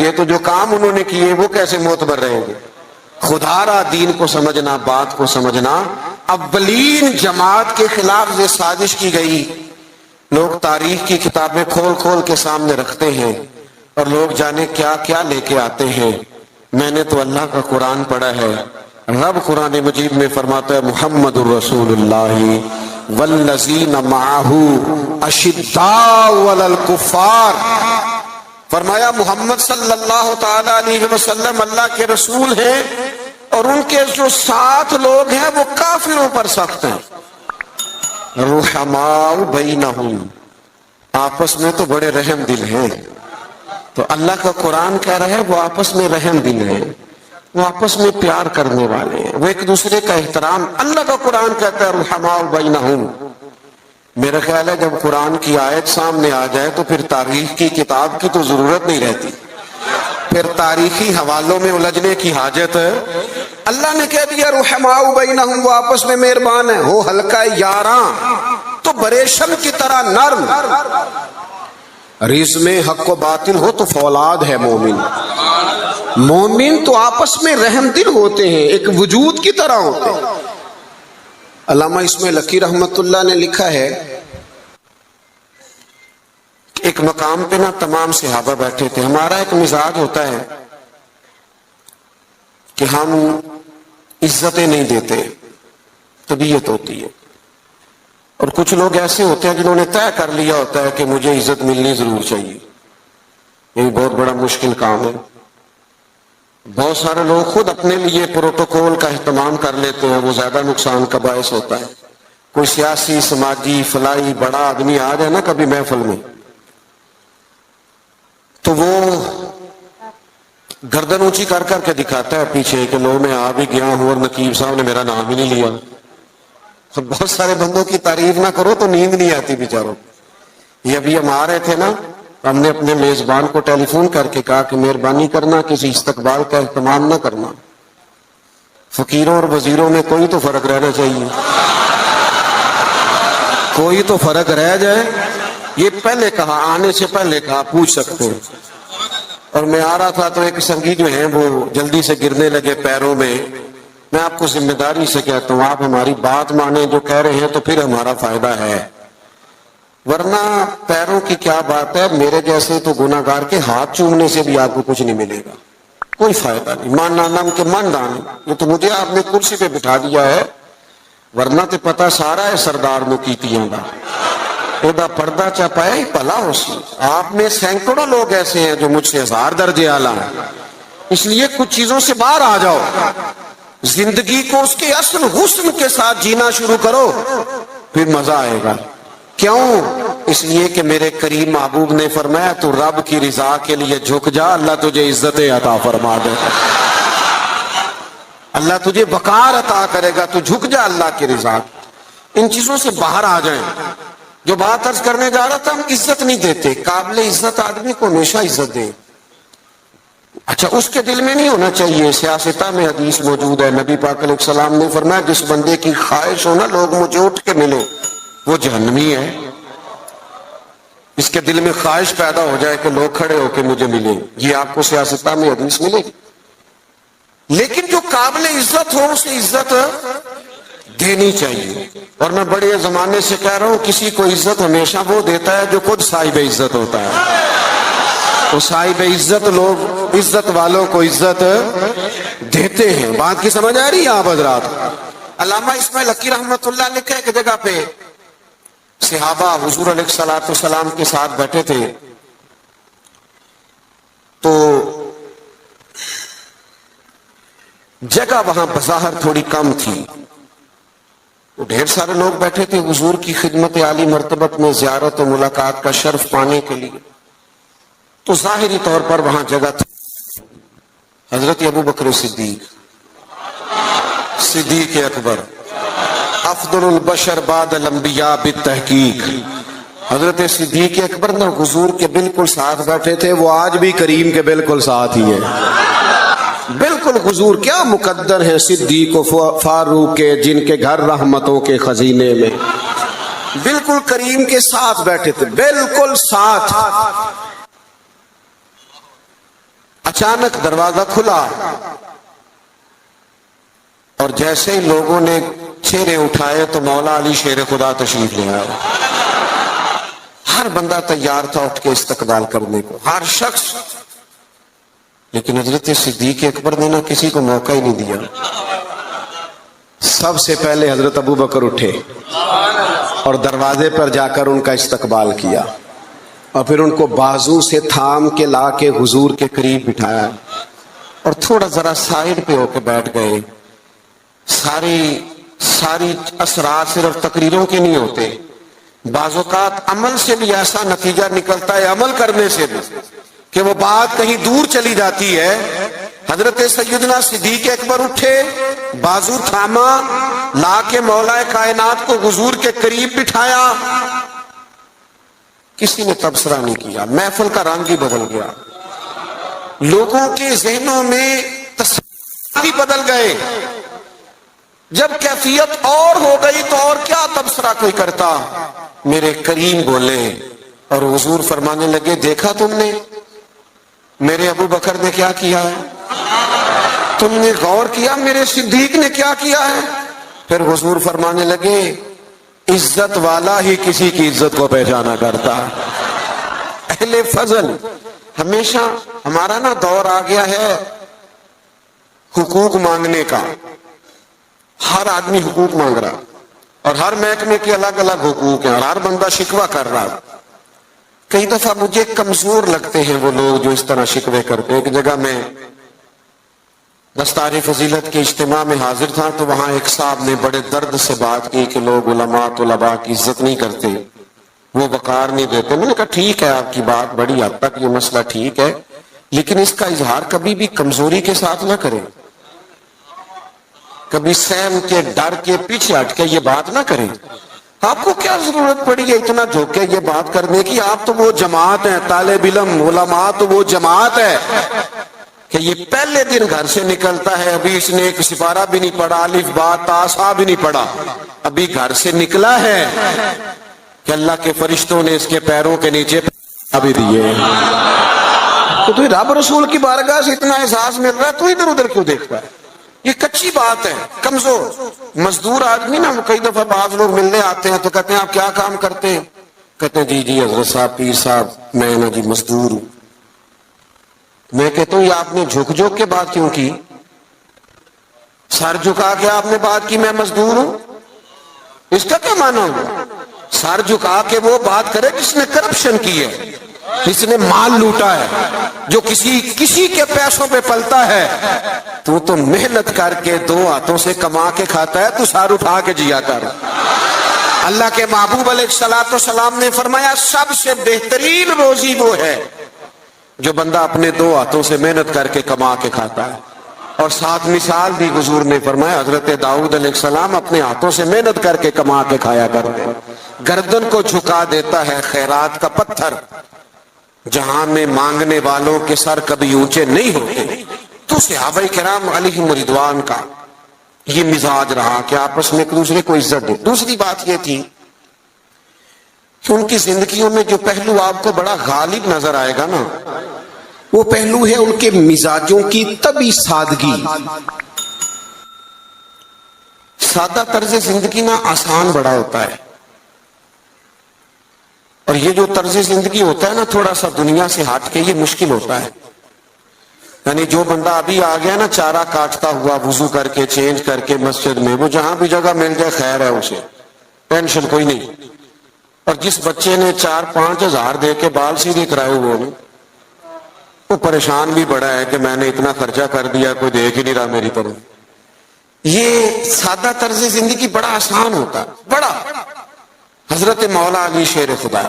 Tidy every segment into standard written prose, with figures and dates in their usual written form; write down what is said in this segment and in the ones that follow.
گے تو جو کام انہوں نے کیے وہ کیسے معتبر رہیں گے؟ خدا را دین کو سمجھنا، بات کو سمجھنا۔ اولین جماعت کے خلاف یہ سازش کی گئی، لوگ تاریخ کی کتابیں کھول کھول کے سامنے رکھتے ہیں اور لوگ جانے کیا کیا لے کے آتے ہیں۔ میں نے تو اللہ کا قرآن پڑھا ہے، رب قرآن مجید میں فرماتا ہے محمد الرسول اللہ والذین معہ اشداء علی الکفار، فرمایا محمد صلی اللہ تعالی علیہ وسلم اللہ کے رسول ہیں اور ان کے جو ساتھ لوگ ہیں وہ کافروں پر سخت ہیں۔ رحماء بینہم، آپس میں تو بڑے رحم دل ہیں۔ تو اللہ کا قرآن کہہ رہا ہے وہ آپس میں رحم دل ہیں، وہ آپس میں پیار کرنے والے ہیں، وہ ایک دوسرے کا احترام۔ اللہ کا قرآن کہتا ہے رحماء بینہم۔ میرا خیال ہے جب قرآن کی آیت سامنے آ جائے تو پھر تاریخ کی کتاب کی تو ضرورت نہیں رہتی، پھر تاریخی حوالوں میں الجھنے کی حاجت ہے۔ اللہ نے کہہ دیا رحماء بینہم، وہ آپس میں مہربان ہیں، ہو ہلکا یاراں تو بریشم کی طرح نرم، ریز میں حق و باطل ہو تو فولاد ہے مومن۔ مومن تو آپس میں رحم دل ہوتے ہیں، ایک وجود کی طرح ہوتے ہیں۔ علامہ اسماعیل حقی رحمت اللہ نے لکھا ہے ایک مقام پہ نا تمام صحابہ بیٹھے تھے۔ ہمارا ایک مزاج ہوتا ہے کہ ہم عزتیں نہیں دیتے، طبیعت ہوتی ہے، اور کچھ لوگ ایسے ہوتے ہیں جنہوں نے طے کر لیا ہوتا ہے کہ مجھے عزت ملنی ضرور چاہیے۔ یہ بہت بڑا مشکل کام ہے۔ بہت سارے لوگ خود اپنے لیے پروٹوکول کا اہتمام کر لیتے ہیں، وہ زیادہ نقصان کا باعث ہوتا ہے۔ کوئی سیاسی سماجی فلاحی بڑا آدمی آ جائے نا کبھی محفل میں تو وہ گردن اونچی کر کر کے دکھاتا ہے پیچھے کہ لو میں آ بھی گیا ہوں اور نقیب صاحب نے میرا نام ہی نہیں لیا۔ بہت سارے بندوں کی تعریف نہ کرو تو نیند نہیں آتی بیچاروں۔ یہ ابھی ہم آ رہے تھے نا، ہم نے اپنے میزبان کو ٹیلی فون کر کے کہا کہ مہربانی کرنا کسی استقبال کا اہتمام نہ کرنا، فقیروں اور وزیروں میں کوئی تو فرق رہنا چاہیے، کوئی تو فرق رہ جائے۔ یہ پہلے کہا، آنے سے پہلے کہا، پوچھ سکتے ہیں۔ اور میں آ رہا تھا تو ایک سنگی جو ہیں وہ جلدی سے گرنے لگے پیروں میں۔ میں آپ کو ذمہ داری سے کہتا ہوں آپ ہماری بات مانیں، جو کہہ رہے ہیں تو پھر ہمارا فائدہ ہے، ورنہ پیروں کی کیا بات ہے، میرے جیسے تو گناہ گار کے ہاتھ چومنے سے بھی آپ کو کچھ نہیں ملے گا، کوئی فائدہ نہیں۔ مان نام کے من دان، یہ تو مجھے آپ نے کرسی پہ بٹھا دیا ہے، ورنہ تو پتہ سارا ہے سردار نو کیتیاں دا ادا پردہ چپائے پلا ہو سی۔ آپ میں سینکڑوں لوگ ایسے ہیں جو مجھ سے 1000 درجے اعلیٰ ہیں، اس لیے کچھ چیزوں سے باہر آ جاؤ، زندگی کو اس کے اصل حسن کے ساتھ جینا شروع کرو، پھر مزہ آئے گا۔ کیوں؟ اس لیے کہ میرے کریم محبوب نے فرمایا تو رب کی رضا کے لیے جھک جا، اللہ تجھے عزت عطا فرما دے، اللہ تجھے وقار عطا کرے گا، تو جھک جا اللہ کی رضا۔ ان چیزوں سے باہر آ جائیں۔ جو بات عرض کرنے جا رہا تھا، ہم عزت نہیں دیتے، قابل عزت آدمی کو ہمیشہ عزت دیں۔ اچھا، اس کے دل میں نہیں ہونا چاہیے، سیاستہ میں حدیث موجود ہے، نبی پاک علیہ السلام نے فرمایا جس بندے کی خواہش ہو نا لوگ مجھے اٹھ کے ملے وہ جہنمی ہے۔ اس کے دل میں خواہش پیدا ہو جائے کہ لوگ کھڑے ہو کے مجھے ملیں، یہ آپ کو سیاستہ میں حدیث ملے گی۔ لیکن جو قابل عزت ہو اسے عزت دینی چاہیے۔ اور میں بڑے زمانے سے کہہ رہا ہوں کسی کو عزت ہمیشہ وہ دیتا ہے جو خود صاحب عزت ہوتا ہے، تو صاحب عزت لوگ عزت والوں کو عزت دیتے ہیں۔ بات کی سمجھ آ رہی ہے آپ حضرات؟ علامہ اسماعیل حقی رحمت اللہ لکھا ہے کہ جگہ پہ صحابہ حضور علیہ السلام کے ساتھ بیٹھے تھے تو جگہ وہاں بظاہر تھوڑی کم تھی، ڈھیر سارے لوگ بیٹھے تھے حضور کی خدمت عالی مرتبت میں زیارت و ملاقات کا شرف پانے کے لیے، تو ظاہری طور پر وہاں جگہ تھی۔ حضرت ابو بکر صدیق اکبر افضل البشر بعد الانبیاء بالتحقیق، حضرت صدیق اکبر نے حضور کے بالکل ساتھ بیٹھے تھے، وہ آج بھی کریم کے بالکل ساتھ ہی ہے، بالکل حضور کیا مقدر ہیں صدیق و فاروق کے، جن کے گھر رحمتوں کے خزینے میں، بالکل کریم کے ساتھ بیٹھے تھے، بالکل ساتھ۔ اچانک دروازہ کھلا اور جیسے ہی لوگوں نے چہرے اٹھائے تو مولا علی شیر خدا تشریف لے آئے. ہر بندہ تیار تھا اٹھ کے استقبال کرنے کو، ہر شخص. لیکن حضرت صدیق اکبر نے نہ کسی کو موقع ہی نہیں دیا. سب سے پہلے حضرت ابو بکر اٹھے اور دروازے پر جا کر ان کا استقبال کیا اور پھر ان کو بازو سے تھام کے لا کے حضور کے قریب بٹھایا اور تھوڑا ذرا سائڈ پہ ہو کے بیٹھ گئے. ساری اسرار صرف تقریروں کے نہیں ہوتے، بعض اوقات عمل سے بھی ایسا نتیجہ نکلتا ہے، عمل کرنے سے بھی، کہ وہ بات کہیں دور چلی جاتی ہے. حضرت سیدنا صدیق اکبر اٹھے، بازو تھاما، لا کے مولا کائنات کو حضور کے قریب بٹھایا. کسی نے تبصرہ نہیں کیا، محفل کا رنگ ہی بدل گیا، لوگوں کے ذہنوں میں تصور بھی بدل گئے. جب کیفیت اور ہو گئی تو اور کیا تبصرہ کوئی کرتا. میرے کریم بولے اور حضور فرمانے لگے، دیکھا تم نے میرے ابو بکر نے کیا کیا ہے؟ تم نے غور کیا میرے صدیق نے کیا کیا ہے؟ پھر حضور فرمانے لگے، عزت والا ہی کسی کی عزت کو پہچانا کرتا. اہل فضل ہمیشہ، ہمارا نا دور آ گیا ہے حقوق مانگنے کا. ہر آدمی حقوق مانگ رہا اور ہر محکمے کے الگ الگ حقوق ہیں اور ہر بندہ شکوہ کر رہا. کئی دفعہ مجھے کمزور لگتے ہیں وہ لوگ جو اس طرح شکوے کرتے ہیں. ایک جگہ میں دستار فضیلت کے اجتماع میں حاضر تھا تو وہاں ایک صاحب نے بڑے درد سے بات کی کہ لوگ علماء طلباء کی عزت نہیں کرتے، وہ وقار نہیں دیتے. میں نے کہا ٹھیک ہے، آپ کی بات بڑی حد تک یہ مسئلہ ٹھیک ہے، لیکن اس کا اظہار کبھی بھی کمزوری کے ساتھ نہ کریں، کبھی سہم کے ڈر کے پیچھے ہٹ کے یہ بات نہ کریں. آپ کو کیا ضرورت پڑی ہے اتنا جھوک کے یہ بات کرنے کی؟ آپ تو وہ جماعت ہیں، طالب علم علماء تو وہ جماعت ہے کہ یہ پہلے دن گھر سے نکلتا ہے، ابھی اس نے ایک سپارہ بھی نہیں پڑھا، الف با تا سا بھی نہیں پڑھا، ابھی گھر سے نکلا ہے کہ اللہ کے فرشتوں نے اس کے پیروں کے نیچے ابھی دیے. تو تمہیں رب رسول کی بارگاہ سے اتنا احساس مل رہا ہے، تو ادھر ادھر کیوں دیکھتا ہے؟ یہ کچی بات ہے. کمزور مزدور آدمی نا، کئی دفعہ بعض لوگ ملنے آتے ہیں تو کہتے ہیں آپ کیا کام کرتے ہیں؟ کہتے ہیں جی حضرت صاحب پیر صاحب میں نا جی مزدور ہوں. میں کہتا ہوں یہ آپ نے جھک جھک کے بات کیوں کی؟ سر جھکا کے آپ نے بات کی میں مزدور ہوں، اس کا کیا معنی ہوگا؟ سر جھکا کے وہ بات کرے جس نے کرپشن کی ہے، جس نے مال لوٹا ہے، جو کسی کے پیسوں پہ پلتا ہے. تو محنت کر کے دو ہاتھوں سے کما کے کھاتا ہے، تو سر اٹھا کے جیا کر. اللہ کے محبوب علیہ الصلوۃ والسلام نے فرمایا سب سے بہترین روزی وہ ہے جو بندہ اپنے دو ہاتھوں سے محنت کر کے کما کے کھاتا ہے. اور ساتھ مثال بھی حضور نے فرمایا، حضرت داؤد علیہ السلام اپنے ہاتھوں سے محنت کر کے کما کے کھایا کرتے. گردن کو جھکا دیتا ہے خیرات کا پتھر، جہاں میں مانگنے والوں کے سر کبھی اونچے نہیں ہوتے. تو صحابہ کرام علیہم رضوان کا یہ مزاج رہا کہ آپس میں ایک دوسرے کو عزت دے. دوسری بات یہ تھی کہ ان کی زندگیوں میں جو پہلو آپ کو بڑا غالب نظر آئے گا نا، وہ پہلو ہے ان کے مزاجوں کی طبی سادگی. سادہ طرز زندگی نا آسان بڑا ہوتا ہے، اور یہ جو طرز زندگی ہوتا ہے نا تھوڑا سا دنیا سے ہٹ کے، یہ مشکل ہوتا ہے. یعنی جو بندہ ابھی آ گیا نا چارہ کاٹتا ہوا وضو کر کے چینج کر کے مسجد میں، وہ جہاں بھی جگہ مل جائے خیر ہے، اسے ٹینشن کوئی نہیں. اور جس بچے نے 4-5 ہزار دے کے بال سیدھے کرائے ہوئے ہیں، وہ پریشان بھی بڑا ہے کہ میں نے اتنا خرچہ کر دیا، کوئی دیکھ ہی نہیں رہا میری طرف. یہ سادہ طرز زندگی بڑا آسان ہوتا ہے، بڑا. حضرت مولا علی شیر خدا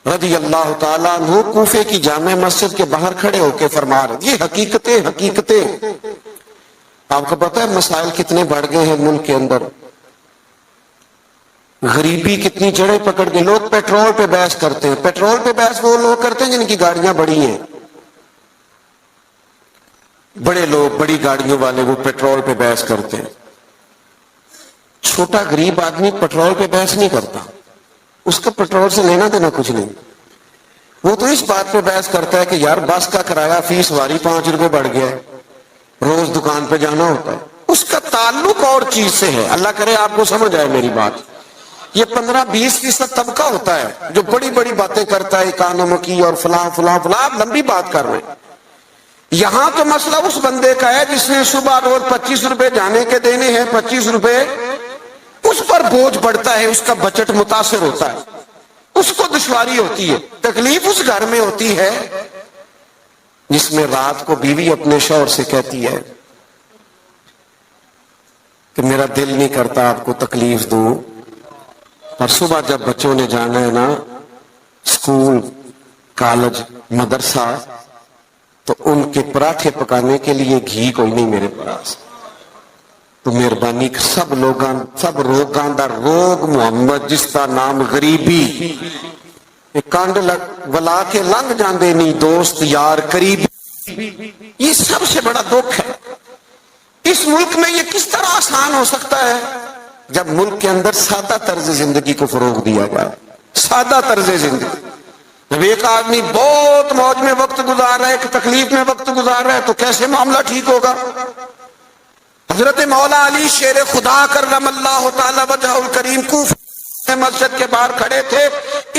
رضی اللہ تعالیٰ عنہ کوفے کی جامع مسجد کے باہر کھڑے ہو کے فرما رہے. یہ حقیقتیں آپ کو پتا ہے مسائل کتنے بڑھ گئے ہیں ملک کے اندر، غریبی کتنی جڑیں پکڑ گئی. لوگ پیٹرول پہ بحث کرتے ہیں. پیٹرول پہ بحث وہ لوگ کرتے ہیں جن کی گاڑیاں بڑی ہیں، بڑے لوگ بڑی گاڑیوں والے وہ پیٹرول پہ بحث کرتے ہیں. چھوٹا غریب آدمی پیٹرول پہ بحث نہیں کرتا، اس کا پیٹرول سے لینا دینا کچھ نہیں. وہ تو اس بات پہ بحث کرتا ہے کہ یار بس کا کرایہ فی سواری 5 روپے بڑھ گیا ہے, روز دکان پہ جانا ہوتا ہے. اس کا تعلق اور چیز سے ہے. اللہ کرے آپ کو سمجھ آئے میری بات. یہ 15-20% طبقہ ہوتا ہے جو بڑی بڑی باتیں کرتا ہے, اکانومی کی اور فلاں فلاں فلاں. آپ لمبی بات کر رہے ہیں. یہاں تو مسئلہ اس بندے کا ہے جس نے صبح روز 25 روپے جانے کے دینے ہیں, 25 روپے اس پر بوجھ پڑتا ہے, اس کا بجٹ متاثر ہوتا ہے, اس کو دشواری ہوتی ہے. تکلیف اس گھر میں ہوتی ہے جس میں رات کو بیوی اپنے شوہر سے کہتی ہے کہ میرا دل نہیں کرتا آپ کو تکلیف دوں, پر صبح جب بچوں نے جانا ہے نا اسکول, کالج, مدرسہ, تو ان کے پراٹھے پکانے کے لیے گھی کوئی نہیں میرے پاس. تو مہربانی سب روگاں دا روگ محمد جس کا نام غریبی, کانڈ ولا کے لنگ جاندے نہیں دوست یار قریبی. یہ سب سے بڑا دکھ ہے. اس ملک میں یہ کس طرح آسان ہو سکتا ہے جب ملک کے اندر سادہ طرز زندگی کو فروغ دیا جائے. سادہ طرز زندگی. جب ایک آدمی بہت موج میں وقت گزار رہا ہے, ایک تکلیف میں وقت گزار رہا ہے, تو کیسے معاملہ ٹھیک ہوگا؟ حضرت مولا علی شیر خدا کرم اللہ تعالی وجہ الکریم کوفہ مسجد کے باہر کھڑے تھے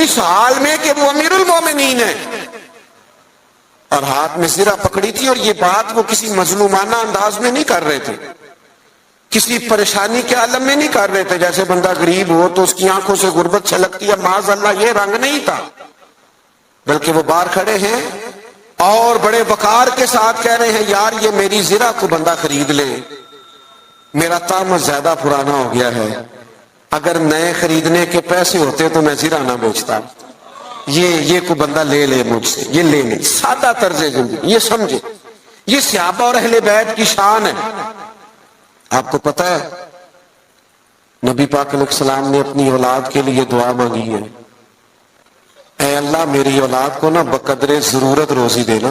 اس حال میں کہ وہ امیر المومنین ہیں, اور ہاتھ میں زرہ پکڑی تھی. اور یہ بات وہ کسی مظلومانہ انداز میں نہیں کر رہے تھے, کسی پریشانی کے عالم میں نہیں کر رہے تھے. جیسے بندہ غریب ہو تو اس کی آنکھوں سے غربت چھلکتی ہے, معاذ اللہ یہ رنگ نہیں تھا. بلکہ وہ باہر کھڑے ہیں اور بڑے وقار کے ساتھ کہہ رہے ہیں یار یہ میری زرہ کو بندہ خرید لے, میرا طامت زیادہ پرانا ہو گیا ہے, اگر نئے خریدنے کے پیسے ہوتے تو میں زرہ نہ بیچتا. یہ کوئی بندہ لے لے مجھ سے, یہ لے لے. سادہ طرز زندگی, یہ سمجھے. یہ صحابہ اور اہل بیت کی شان ہے. آپ کو پتہ ہے نبی پاک علیہ السلام نے اپنی اولاد کے لیے دعا مانگی ہے, اے اللہ میری اولاد کو نا بقدر ضرورت روزی دینا.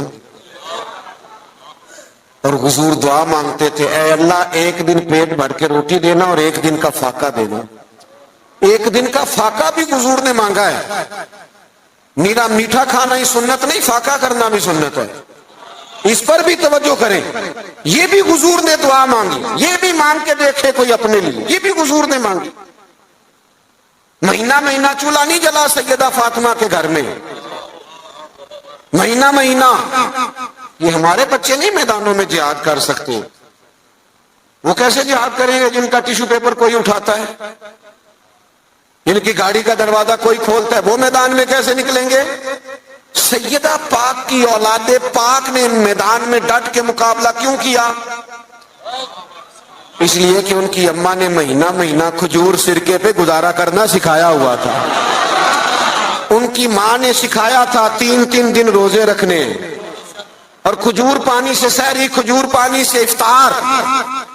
اور حضور دعا مانگتے تھے اے اللہ ایک دن پیٹ بھر کے روٹی دینا اور ایک دن کا فاقہ دینا. ایک دن کا فاقہ بھی حضور نے مانگا ہے. میرا میٹھا کھانا ہی سنت نہیں, فاقہ کرنا بھی سنت ہے. اس پر بھی توجہ کریں. یہ بھی حضور نے دعا مانگی, یہ بھی مانگ کے دیکھے کوئی اپنے لیے, یہ بھی حضور نے مانگی. مہینہ مہینہ چولہا نہیں جلا سیدہ فاطمہ کے گھر میں, مہینہ مہینہ. یہ ہمارے بچے نہیں میدانوں میں جہاد کر سکتے. وہ کیسے جہاد کریں گے جن کا ٹیشو پیپر کوئی اٹھاتا ہے, جن کی گاڑی کا دروازہ کوئی کھولتا ہے, وہ میدان میں کیسے نکلیں گے؟ سیدہ پاک کی اولاد پاک نے میدان میں ڈٹ کے مقابلہ کیوں کیا؟ اس لیے کہ ان کی اماں نے مہینہ مہینہ کھجور سرکے پہ گزارا کرنا سکھایا ہوا تھا. ان کی ماں نے سکھایا تھا 3 دن روزے رکھنے, اور کھجور پانی سے سحری, کھجور پانی سے افطار.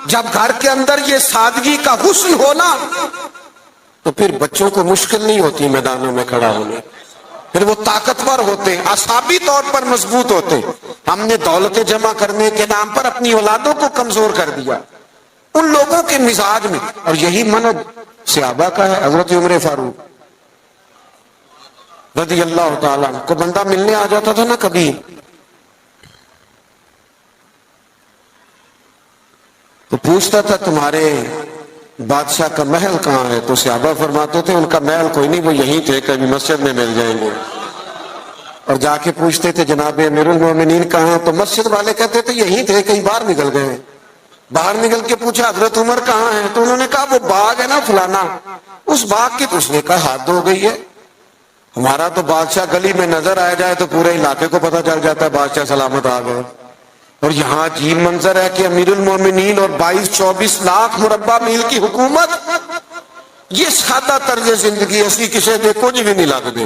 جب گھر کے اندر یہ سادگی کا حسن ہونا تو پھر بچوں کو مشکل نہیں ہوتی میدانوں میں کھڑا ہونے, پھر وہ طاقتور ہوتے, اعصابی طور پر مضبوط ہوتے. ہم نے دولت جمع کرنے کے نام پر اپنی اولادوں کو کمزور کر دیا ان لوگوں کے مزاج میں. اور یہی منہج صحابہ کا ہے. حضرت عمر فاروق رضی اللہ تعالیٰ عنہ کو بندہ ملنے آ جاتا تھا نا کبھی, تو پوچھتا تھا تمہارے بادشاہ کا محل کہاں ہے؟ تو صحابہ فرماتے تھے ان کا محل کوئی نہیں, وہ یہیں تھے, کبھی مسجد میں مل جائیں گے. اور جا کے پوچھتے تھے جناب امیر المومنین کہاں؟ تو مسجد والے کہتے تھے یہیں تھے, کہیں باہر نکل گئے. باہر نکل کے پوچھا حضرت عمر کہاں ہیں؟ تو انہوں نے کہا وہ باغ ہے نا فلانا, اس باغ کی. تو اس نے کہا حد ہو گئی ہے, ہمارا تو بادشاہ گلی میں نظر آ جائے تو پورے علاقے کو پتہ چل جاتا ہے بادشاہ سلامت آ گئے. اور یہاں عجیب منظر ہے کہ امیر المومنین اور 22-24 لاکھ مربع میل کی حکومت, یہ سادہ طرز زندگی اسی کسے دے کچھ بھی نہیں لگتے.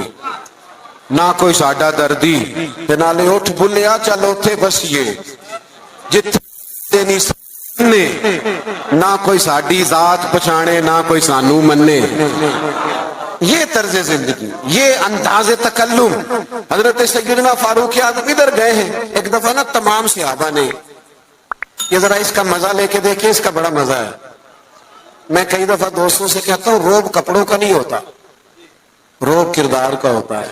نہ کوئی ساڈا دردی تے نالے اٹھ بھلیا چل اوتھے بسیے جتھے نہیں سنے, نہ کوئی ساڈی ذات پچھانے نہ کوئی سانو منے. یہ طرز زندگی, یہ انداز تکلم. حضرت سیدنا فاروق اعظم ادھر گئے ہیں ایک دفعہ نا, تمام صحابہ نے, یہ ذرا اس کا مزہ لے کے دیکھیں, اس کا بڑا مزہ ہے. میں کئی دفعہ دوستوں سے کہتا ہوں روب کپڑوں کا نہیں ہوتا, روب کردار کا ہوتا ہے.